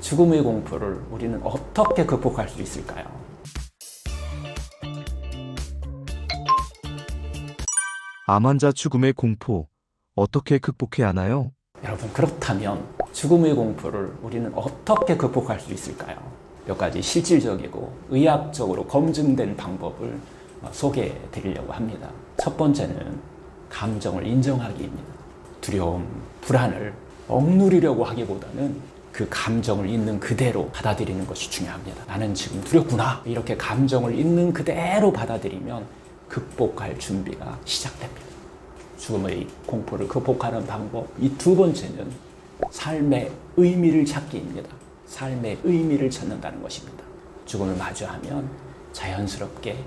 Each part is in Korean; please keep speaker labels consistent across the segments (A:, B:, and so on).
A: 죽음의 공포를 우리는 어떻게 극복할 수 있을까요?
B: 암 환자 죽음의 공포, 어떻게 극복해야 하나요?
A: 여러분, 그렇다면 죽음의 공포를 우리는 어떻게 극복할 수 있을까요? 몇 가지 실질적이고 의학적으로 검증된 방법을 소개해 드리려고 합니다. 첫 번째는 감정을 인정하기입니다. 두려움, 불안을 억누르려고 하기보다는 그 감정을 있는 그대로 받아들이는 것이 중요합니다. 나는 지금 두렵구나. 이렇게 감정을 있는 그대로 받아들이면 극복할 준비가 시작됩니다. 죽음의 공포를 극복하는 방법, 이 두 번째는 삶의 의미를 찾기입니다. 삶의 의미를 찾는다는 것입니다. 죽음을 마주하면 자연스럽게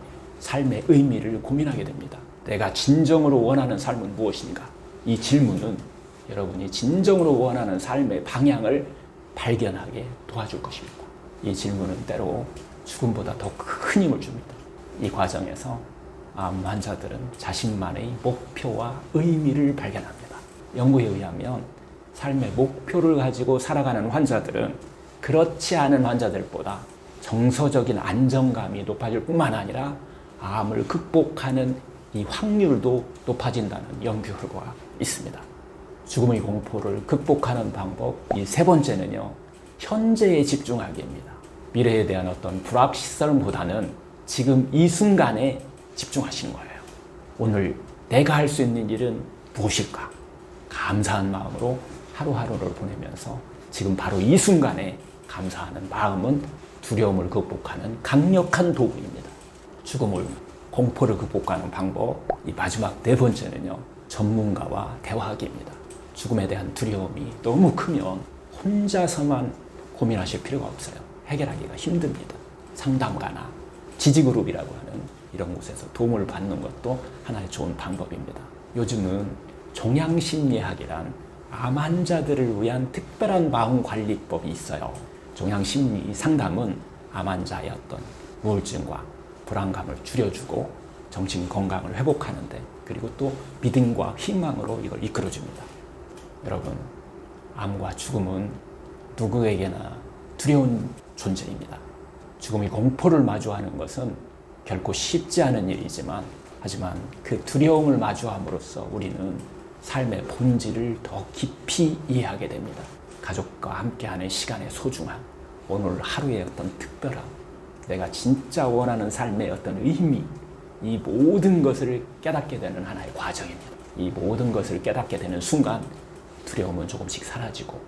A: 삶의 의미를 고민하게 됩니다. 내가 진정으로 원하는 삶은 무엇인가? 이 질문은 여러분이 진정으로 원하는 삶의 방향을 발견하게 도와줄 것입니다. 이 질문은 때로 죽음보다 더 큰 힘을 줍니다. 이 과정에서 암 환자들은 자신만의 목표와 의미를 발견합니다. 연구에 의하면 삶의 목표를 가지고 살아가는 환자들은 그렇지 않은 환자들보다 정서적인 안정감이 높아질 뿐만 아니라 암을 극복하는 이 확률도 높아진다는 연구 결과가 있습니다. 죽음의 공포를 극복하는 방법, 이 세 번째는요, 현재에 집중하기입니다. 미래에 대한 어떤 불확실성보다는 지금 이 순간에 집중하시는 거예요. 오늘 내가 할 수 있는 일은 무엇일까? 감사한 마음으로 하루하루를 보내면서 지금 바로 이 순간에 감사하는 마음은 두려움을 극복하는 강력한 도구입니다. 죽음을, 공포를 극복하는 방법, 이 마지막 네 번째는요, 전문가와 대화하기입니다. 죽음에 대한 두려움이 너무 크면 혼자서만 고민하실 필요가 없어요. 해결하기가 힘듭니다. 상담가나 지지그룹이라고 하는 이런 곳에서 도움을 받는 것도 하나의 좋은 방법입니다. 요즘은 종양심리학이란 암 환자들을 위한 특별한 마음관리법이 있어요. 종양심리 상담은 암 환자의 어떤 우울증과 불안감을 줄여주고 정신 건강을 회복하는데, 그리고 또 믿음과 희망으로 이걸 이끌어줍니다. 여러분, 암과 죽음은 누구에게나 두려운 존재입니다. 죽음의 공포를 마주하는 것은 결코 쉽지 않은 일이지만, 하지만 그 두려움을 마주함으로써 우리는 삶의 본질을 더 깊이 이해하게 됩니다. 가족과 함께하는 시간의 소중함, 오늘 하루의 어떤 특별함, 내가 진짜 원하는 삶의 어떤 의미, 이 모든 것을 깨닫게 되는 하나의 과정입니다. 이 모든 것을 깨닫게 되는 순간 두려움은 조금씩 사라지고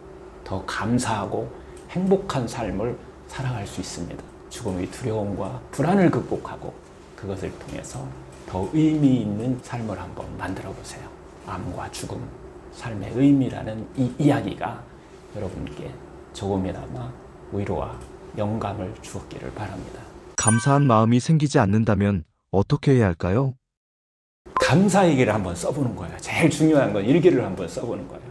A: 더 감사하고 행복한 삶을 살아갈 수 있습니다. 죽음의 두려움과 불안을 극복하고 그것을 통해서 더 의미 있는 삶을 한번 만들어 보세요. 암과 죽음, 삶의 의미라는 이 이야기가 여러분께 조금이나마 위로와 영감을 주었기를 바랍니다.
B: 감사한 마음이 생기지 않는다면 어떻게 해야 할까요?
A: 감사일기를 한번 써보는 거예요. 제일 중요한 건 일기를 한번 써보는 거예요.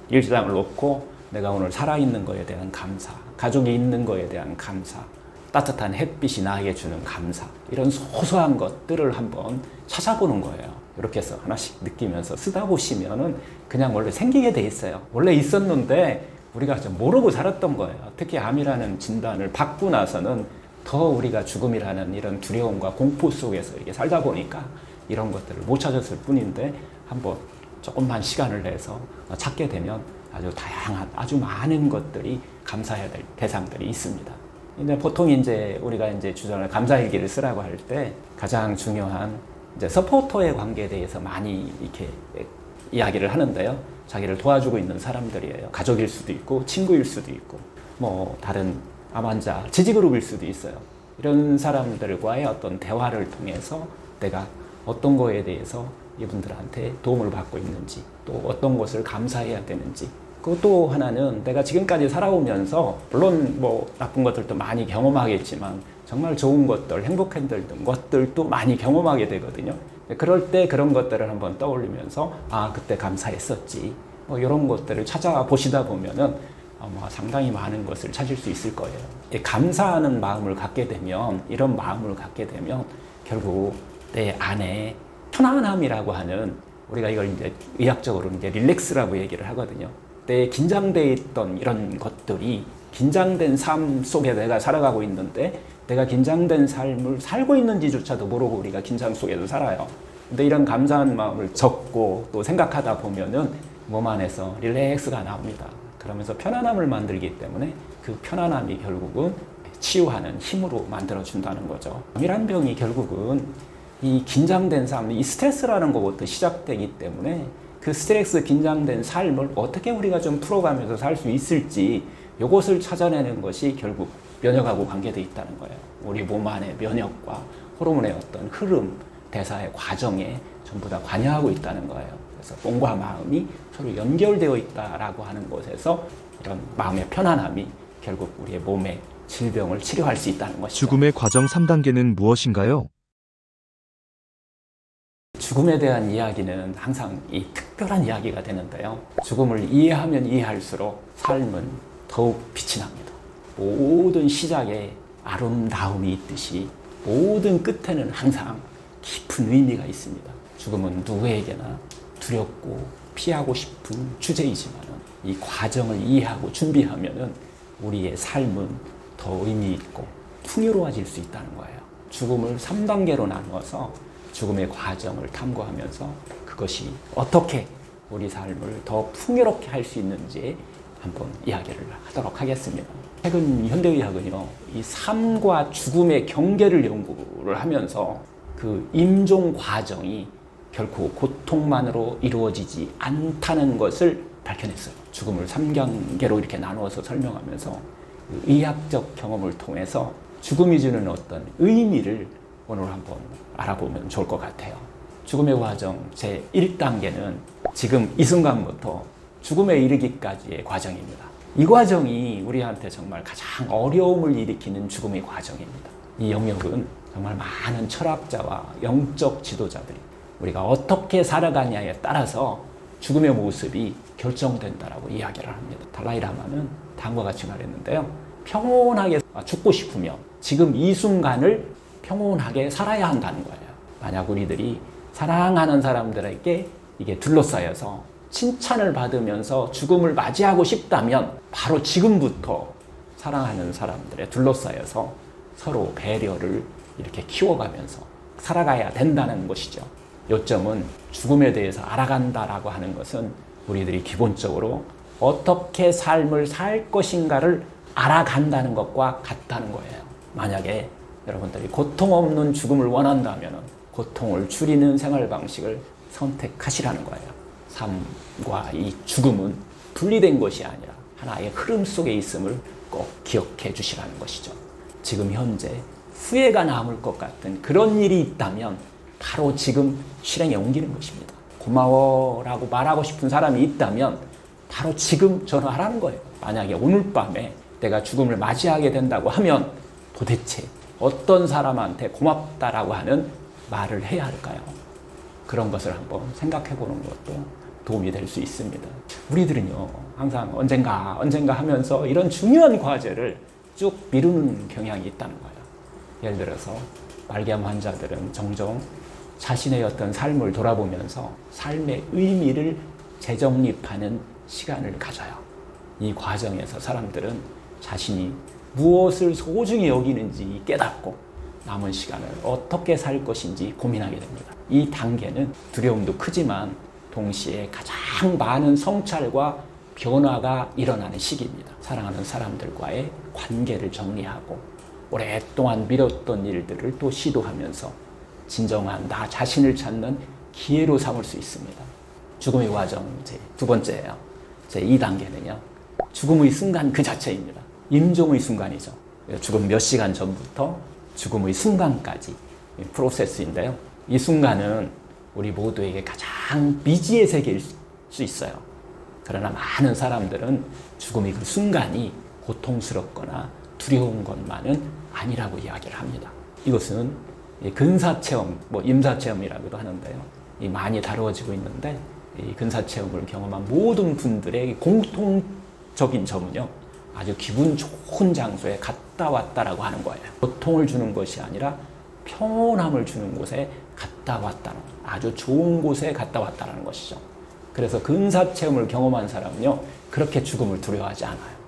A: 일기장을 놓고 내가 오늘 살아있는 거에 대한 감사, 가족이 있는 거에 대한 감사, 따뜻한 햇빛이 나에게 주는 감사, 이런 소소한 것들을 한번 찾아보는 거예요. 이렇게 해서 하나씩 느끼면서 쓰다 보시면은 그냥 원래 생기게 돼 있어요. 원래 있었는데 우리가 좀 모르고 살았던 거예요. 특히 암이라는 진단을 받고 나서는 더 우리가 죽음이라는 이런 두려움과 공포 속에서 이렇게 살다 보니까 이런 것들을 못 찾았을 뿐인데, 한번 조금만 시간을 내서 찾게 되면 아주 다양한, 아주 많은 것들이 감사해야 될 대상들이 있습니다. 근데 보통 이제 우리가 이제 주장을 감사일기를 쓰라고 할 때 가장 중요한 이제 서포터의 관계에 대해서 많이 이렇게 이야기를 하는데요. 자기를 도와주고 있는 사람들이에요. 가족일 수도 있고, 친구일 수도 있고, 뭐 다른 암 환자 지지그룹일 수도 있어요. 이런 사람들과의 어떤 대화를 통해서 내가 어떤 거에 대해서 이분들한테 도움을 받고 있는지, 또 어떤 것을 감사해야 되는지, 그것도 하나는 내가 지금까지 살아오면서 물론 뭐 나쁜 것들도 많이 경험하겠지만 정말 좋은 것들, 행복했던 것들도 많이 경험하게 되거든요. 그럴 때 그런 것들을 한번 떠올리면서 아, 그때 감사했었지, 뭐 이런 것들을 찾아보시다 보면은 아마 상당히 많은 것을 찾을 수 있을 거예요. 감사하는 마음을 갖게 되면, 이런 마음을 갖게 되면 결국 내 안에 편안함이라고 하는, 우리가 이걸 이제 의학적으로 이제 릴렉스라고 얘기를 하거든요. 내 긴장돼 있던 이런 것들이 긴장된 삶 속에 내가 살아가고 있는데 내가 긴장된 삶을 살고 있는지조차도 모르고 우리가 긴장 속에서 살아요. 근데 이런 감사한 마음을 적고 또 생각하다 보면은 몸 안에서 릴렉스가 나옵니다. 그러면서 편안함을 만들기 때문에 그 편안함이 결국은 치유하는 힘으로 만들어준다는 거죠. 암이란 병이 결국은 이 긴장된 삶, 이 스트레스라는 것부터 시작되기 때문에 그 스트레스, 긴장된 삶을 어떻게 우리가 좀 풀어가면서 살 수 있을지 이것을 찾아내는 것이 결국 면역하고 관계되어 있다는 거예요. 우리 몸 안의 면역과 호르몬의 어떤 흐름, 대사의 과정에 전부 다 관여하고 있다는 거예요. 그래서 몸과 마음이 서로 연결되어 있다라고 하는 것에서 이런 마음의 편안함이 결국 우리의 몸의 질병을 치료할 수 있다는 것이죠.
B: 죽음의 과정 3단계는 무엇인가요?
A: 죽음에 대한 이야기는 항상 이 특별한 이야기가 되는데요. 죽음을 이해하면 이해할수록 삶은 더욱 빛이 납니다. 모든 시작에 아름다움이 있듯이 모든 끝에는 항상 깊은 의미가 있습니다. 죽음은 누구에게나 두렵고 피하고 싶은 주제이지만 이 과정을 이해하고 준비하면 우리의 삶은 더 의미 있고 풍요로워질 수 있다는 거예요. 죽음을 3단계로 나누어서 죽음의 과정을 탐구하면서 그것이 어떻게 우리 삶을 더 풍요롭게 할 수 있는지 한번 이야기를 하도록 하겠습니다. 최근 현대의학은요, 이 삶과 죽음의 경계를 연구를 하면서 그 임종 과정이 결코 고통만으로 이루어지지 않다는 것을 밝혀냈어요. 죽음을 3단계로 이렇게 나누어서 설명하면서 의학적 경험을 통해서 죽음이 주는 어떤 의미를 오늘 한번 알아보면 좋을 것 같아요. 죽음의 과정 제1단계는 지금 이 순간부터 죽음에 이르기까지의 과정입니다. 이 과정이 우리한테 정말 가장 어려움을 일으키는 죽음의 과정입니다. 이 영역은 정말 많은 철학자와 영적 지도자들이 우리가 어떻게 살아가냐에 따라서 죽음의 모습이 결정된다라고 이야기를 합니다. 달라이라마는 다음과 같이 말했는데요. 평온하게 죽고 싶으면 지금 이 순간을 평온하게 살아야 한다는 거예요. 만약 우리들이 사랑하는 사람들에게 이게 둘러싸여서 칭찬을 받으면서 죽음을 맞이하고 싶다면 바로 지금부터 사랑하는 사람들에 둘러싸여서 서로 배려를 이렇게 키워가면서 살아가야 된다는 것이죠. 요점은 죽음에 대해서 알아간다라고 하는 것은 우리들이 기본적으로 어떻게 삶을 살 것인가를 알아간다는 것과 같다는 거예요. 만약에 여러분들이 고통 없는 죽음을 원한다면 고통을 줄이는 생활 방식을 선택하시라는 거예요. 삶과 이 죽음은 분리된 것이 아니라 하나의 흐름 속에 있음을 꼭 기억해 주시라는 것이죠. 지금 현재 후회가 남을 것 같은 그런 일이 있다면 바로 지금 실행에 옮기는 것입니다. 고마워라고 말하고 싶은 사람이 있다면 바로 지금 전화하라는 거예요. 만약에 오늘 밤에 내가 죽음을 맞이하게 된다고 하면 도대체 어떤 사람한테 고맙다라고 하는 말을 해야 할까요? 그런 것을 한번 생각해 보는 것도 도움이 될 수 있습니다. 우리들은요, 항상 언젠가 하면서 이런 중요한 과제를 쭉 미루는 경향이 있다는 거예요. 예를 들어서 말기암 환자들은 종종 자신의 어떤 삶을 돌아보면서 삶의 의미를 재정립하는 시간을 가져요. 이 과정에서 사람들은 자신이 무엇을 소중히 여기는지 깨닫고 남은 시간을 어떻게 살 것인지 고민하게 됩니다. 이 단계는 두려움도 크지만 동시에 가장 많은 성찰과 변화가 일어나는 시기입니다. 사랑하는 사람들과의 관계를 정리하고 오랫동안 미뤘던 일들을 또 시도하면서 진정한 나 자신을 찾는 기회로 삼을 수 있습니다. 죽음의 과정 두 번째예요. 제 2단계는요. 죽음의 순간 그 자체입니다. 임종의 순간이죠. 죽음 몇 시간 전부터 죽음의 순간까지 프로세스인데요. 이 순간은 우리 모두에게 가장 미지의 세계일 수 있어요. 그러나 많은 사람들은 죽음의 그 순간이 고통스럽거나 두려운 것만은 아니라고 이야기를 합니다. 이것은 근사체험, 임사체험이라고도 하는데요. 많이 다루어지고 있는데 이 근사체험을 경험한 모든 분들의 공통적인 점은요. 아주 기분 좋은 장소에 갔다 왔다라고 하는 거예요. 고통을 주는 것이 아니라 평온함을 주는 곳에 갔다 왔다는, 아주 좋은 곳에 갔다 왔다는 것이죠. 그래서 근사체험을 경험한 사람은요, 그렇게 죽음을 두려워하지 않아요.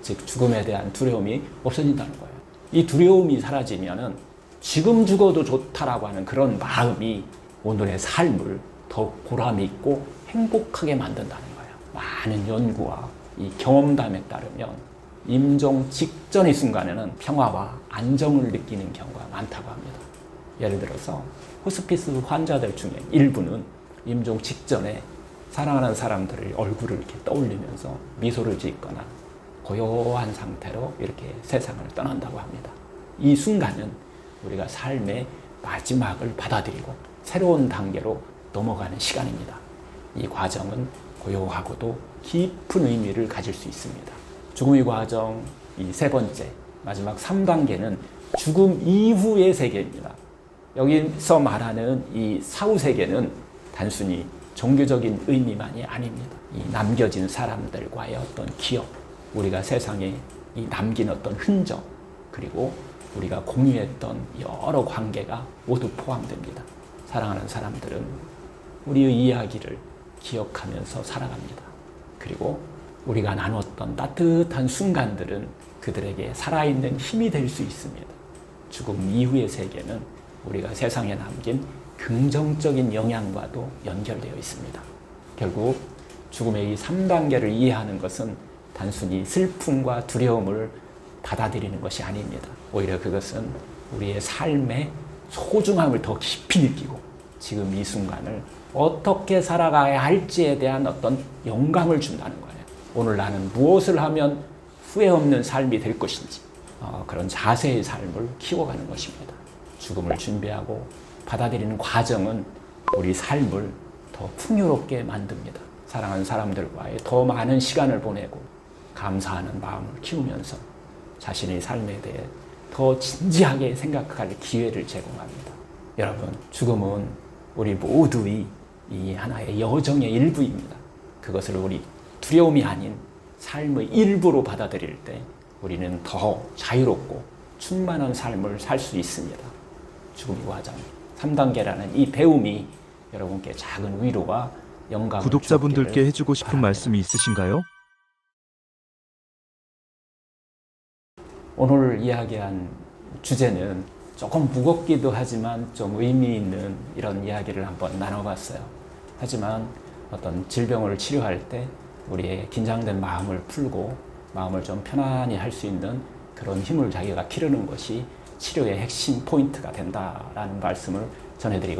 A: 즉 죽음에 대한 두려움이 없어진다는 거예요. 이 두려움이 사라지면은 지금 죽어도 좋다라고 하는 그런 마음이 오늘의 삶을 더 보람 있고 행복하게 만든다는 거예요. 많은 연구와 이 경험담에 따르면 임종 직전의 순간에는 평화와 안정을 느끼는 경우가 많다고 합니다. 예를 들어서 호스피스 환자들 중에 일부는 임종 직전에 사랑하는 사람들의 얼굴을 이렇게 떠올리면서 미소를 짓거나 고요한 상태로 이렇게 세상을 떠난다고 합니다. 이 순간은 우리가 삶의 마지막을 받아들이고 새로운 단계로 넘어가는 시간입니다. 이 과정은 고요하고도 깊은 의미를 가질 수 있습니다. 죽음의 과정, 이 세 번째, 마지막 3단계는 죽음 이후의 세계입니다. 여기서 말하는 이 사후 세계는 단순히 종교적인 의미만이 아닙니다. 이 남겨진 사람들과의 어떤 기억, 우리가 세상에 이 남긴 어떤 흔적, 그리고 우리가 공유했던 여러 관계가 모두 포함됩니다. 사랑하는 사람들은 우리의 이야기를 기억하면서 살아갑니다. 그리고 우리가 나눴던 따뜻한 순간들은 그들에게 살아있는 힘이 될 수 있습니다. 죽음 이후의 세계는 우리가 세상에 남긴 긍정적인 영향과도 연결되어 있습니다. 결국 죽음의 이 3단계를 이해하는 것은 단순히 슬픔과 두려움을 받아들이는 것이 아닙니다. 오히려 그것은 우리의 삶의 소중함을 더 깊이 느끼고 지금 이 순간을 어떻게 살아가야 할지에 대한 어떤 영감을 준다는 거예요. 오늘 나는 무엇을 하면 후회 없는 삶이 될 것인지 그런 자세의 삶을 키워가는 것입니다. 죽음을 준비하고 받아들이는 과정은 우리 삶을 더 풍요롭게 만듭니다. 사랑하는 사람들과의 더 많은 시간을 보내고 감사하는 마음을 키우면서 자신의 삶에 대해 더 진지하게 생각할 기회를 제공합니다. 여러분, 죽음은 우리 모두의 이 하나의 여정의 일부입니다. 그것을 우리 두려움이 아닌 삶의 일부로 받아들일 때 우리는 더 자유롭고 충만한 삶을 살 수 있습니다. 죽음의 과정 3단계라는 이 배움이 여러분께 작은 위로와 영감을
B: 구독자분들께
A: 주었기를
B: 해주고 싶은
A: 바랍니다.
B: 말씀이 있으신가요?
A: 오늘 이야기한 주제는 조금 무겁기도 하지만 좀 의미 있는 이런 이야기를 한번 나눠봤어요. 하지만 어떤 질병을 치료할 때 우리의 긴장된 마음을 풀고 마음을 좀 편안히 할 수 있는 그런 힘을 자기가 기르는 것이 치료의 핵심 포인트가 된다라는 말씀을 전해드리고